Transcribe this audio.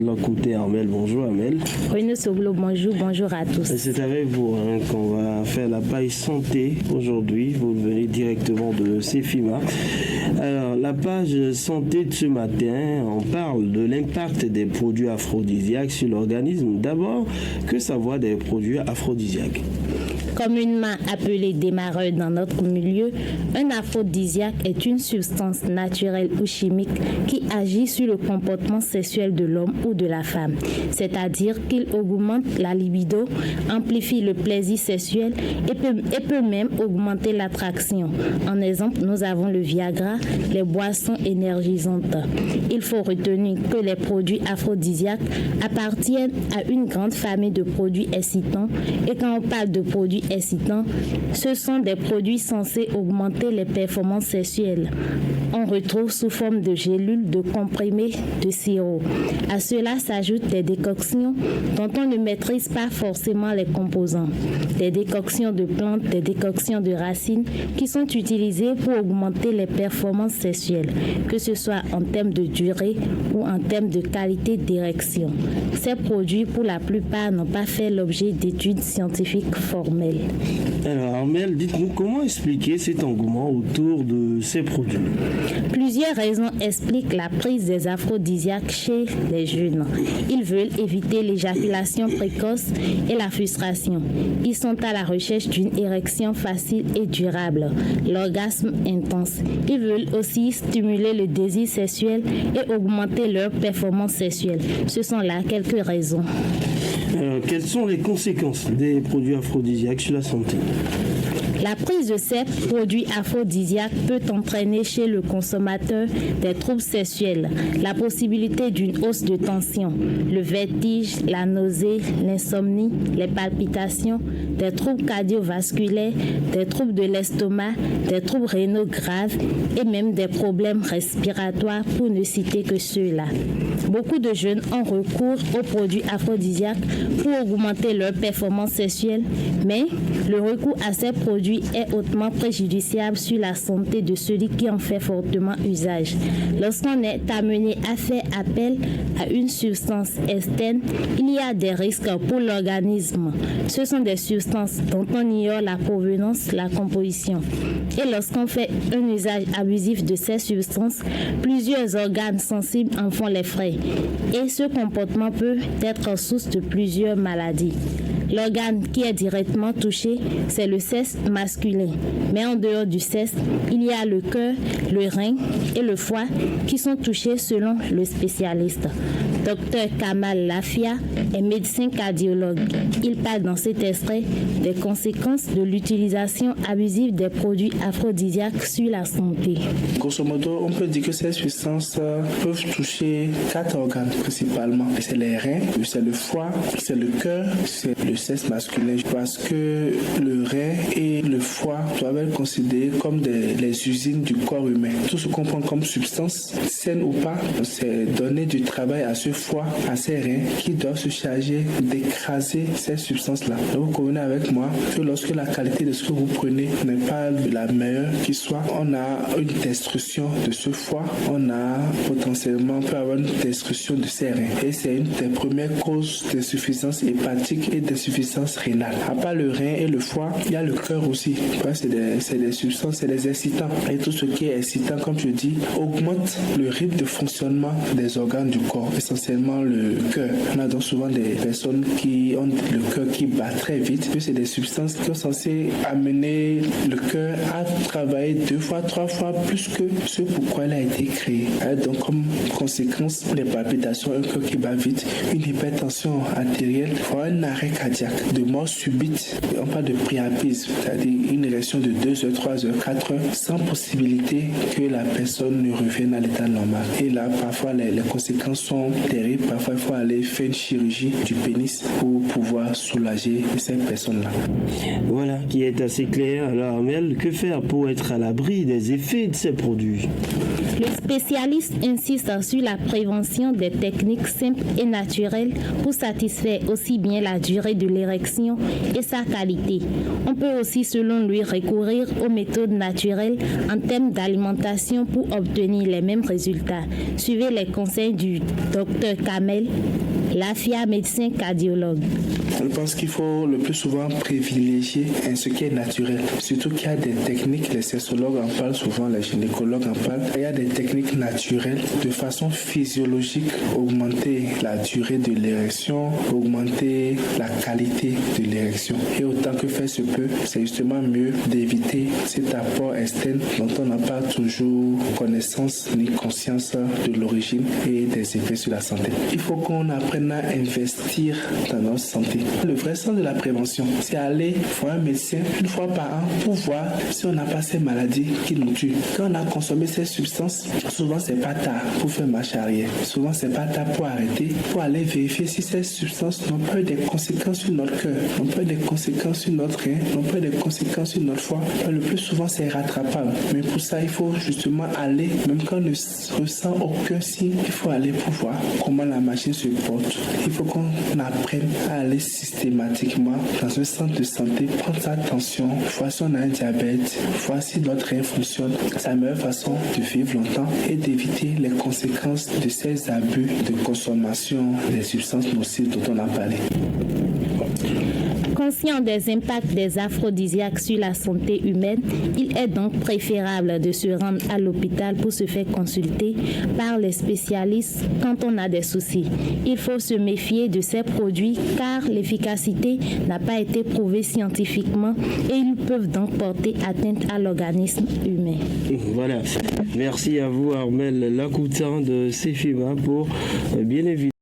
L'écouter Armel, bonjour Armel. René Soglo, bonjour à tous. C'est avec vous qu'on va faire la page santé aujourd'hui. Vous venez directement de CEFIMA. Alors, la page santé de ce matin, on parle de l'impact des produits aphrodisiaques sur l'organisme. D'abord, que savoir des produits aphrodisiaques? Communément appelé démarreur dans notre milieu, un aphrodisiaque est une substance naturelle ou chimique qui agit sur le comportement sexuel de l'homme ou de la femme. C'est-à-dire qu'il augmente la libido, amplifie le plaisir sexuel et peut même augmenter l'attraction. En exemple, nous avons le Viagra, les boissons énergisantes. Il faut retenir que les produits aphrodisiaques appartiennent à une grande famille de produits excitants et quand on parle de produits excitants, ce sont des produits censés augmenter les performances sexuelles. On retrouve sous forme de gélules, de comprimés, de sirop. À cela s'ajoutent des décoctions dont on ne maîtrise pas forcément les composants. Des décoctions de plantes, des décoctions de racines qui sont utilisées pour augmenter les performances sexuelles, que ce soit en termes de durée ou en termes de qualité d'érection. Ces produits, pour la plupart, n'ont pas fait l'objet d'études scientifiques formelles. Alors Armel, dites-nous comment expliquer cet engouement autour de ces produits? Plusieurs raisons expliquent la prise des aphrodisiaques chez les jeunes. Ils veulent éviter l'éjaculation précoce et la frustration. Ils sont à la recherche d'une érection facile et durable, l'orgasme intense. Ils veulent aussi stimuler le désir sexuel et augmenter leur performance sexuelle. Ce sont là quelques raisons. Quelles sont les conséquences des produits aphrodisiaques sur la santé? La prise de ces produits aphrodisiaques peut entraîner chez le consommateur des troubles sexuels, la possibilité d'une hausse de tension, le vertige, la nausée, l'insomnie, les palpitations, des troubles cardiovasculaires, des troubles de l'estomac, des troubles rénaux graves et même des problèmes respiratoires pour ne citer que ceux-là. Beaucoup de jeunes ont recours aux produits aphrodisiaques pour augmenter leur performance sexuelle, mais le recours à ces produits est hautement préjudiciable sur la santé de celui qui en fait fortement usage. Lorsqu'on est amené à faire appel à une substance externe, il y a des risques pour l'organisme. Ce sont des substances dont on ignore la provenance, la composition. Et lorsqu'on fait un usage abusif de ces substances, plusieurs organes sensibles en font les frais. Et ce comportement peut être source de plusieurs maladies. L'organe qui est directement touché, c'est le sexe masculin. Mais en dehors du sexe, il y a le cœur, le rein et le foie qui sont touchés selon le spécialiste. Dr Kamal Lafia est médecin cardiologue. Il parle dans cet extrait des conséquences de l'utilisation abusive des produits aphrodisiaques sur la santé. Grosso modo, on peut dire que ces substances peuvent toucher 4 organes principalement. C'est les reins, c'est le foie, c'est le cœur, c'est le sexe masculin. Parce que le rein et le foie doivent être considérés comme les usines du corps humain. Tout ce qu'on prend comme substance, saine ou pas, c'est donner du travail à ce foie, à ces reins qui doivent se charger d'écraser ces substances-là. Donc vous convenez avec moi que lorsque la qualité de ce que vous prenez n'est pas la meilleure qui soit, on a une destruction de ce foie, on peut avoir une destruction de ces reins. Et c'est une des premières causes d'insuffisance hépatique et d'insuffisance rénale. À part le rein et le foie, il y a le cœur aussi. C'est des substances, c'est des excitants. Et tout ce qui est excitant, comme je dis, augmente le rythme de fonctionnement des organes du corps, essentiellement le cœur. On a donc souvent des personnes qui ont le cœur qui bat très vite. Puis c'est des substances qui sont censées amener le cœur à travailler 2 fois, 3 fois plus que ce pourquoi elle a été créée. Donc comme conséquence, les palpitations, un cœur qui bat vite, une hypertension artérielle, voire un arrêt cardiaque, de mort subite. On parle de priapisme, c'est-à-dire une érection de 2 heures, 3 heures, 4 heures, sans possibilité que la personne ne revienne à l'état normal. Et là, parfois, les conséquences sont terribles. Parfois, il faut aller faire une chirurgie du pénis pour pouvoir soulager ces personnes-là. Voilà, qui est assez clair. Alors, Armel, que faire pour être à l'abri des effets de ces produits? Le spécialiste insiste sur la prévention des techniques simples et naturelles pour satisfaire aussi bien la durée de l'érection et sa qualité. On peut aussi, selon lui, recourir aux méthodes naturelles en termes d'alimentation pour obtenir les mêmes résultats. Suivez les conseils du Dr Kamel Lafia, médecin cardiologue. Je pense qu'il faut le plus souvent privilégier ce qui est naturel. Surtout qu'il y a des techniques, les sexologues en parlent souvent, les gynécologues en parlent. Il y a des techniques naturelles de façon physiologique, augmenter la durée de l'érection, augmenter la qualité de l'érection. Et autant que faire se peut, c'est justement mieux d'éviter cet apport externe dont on n'a pas toujours connaissance ni conscience de l'origine et des effets sur la santé. Il faut qu'on apprenne à investir dans notre santé. Le vrai sens de la prévention, c'est aller voir un médecin une fois par an pour voir si on n'a pas ces maladies qui nous tuent. Quand on a consommé ces substances, souvent c'est pas tard pour faire marche arrière. Souvent c'est pas tard pour arrêter, pour aller vérifier si ces substances n'ont pas eu des conséquences sur notre cœur, n'ont pas eu des conséquences sur notre rein, n'ont pas eu des conséquences sur notre foie. Le plus souvent c'est rattrapable. Mais pour ça, il faut justement aller, même quand on ne ressent aucun signe, il faut aller pour voir comment la machine se porte. Il faut qu'on apprenne à aller systématiquement dans un centre de santé, prendre sa tension, voir si on a un diabète, voir si notre rein fonctionne. C'est la meilleure façon de vivre longtemps et d'éviter les conséquences de ces abus de consommation des substances nocives dont on a parlé. Conscient des impacts des aphrodisiaques sur la santé humaine, il est donc préférable de se rendre à l'hôpital pour se faire consulter par les spécialistes quand on a des soucis. Il faut se méfier de ces produits car l'efficacité n'a pas été prouvée scientifiquement et ils peuvent donc porter atteinte à l'organisme humain. Voilà. Merci à vous, Armel Lacoutan de CEFIMA, pour bien évidemment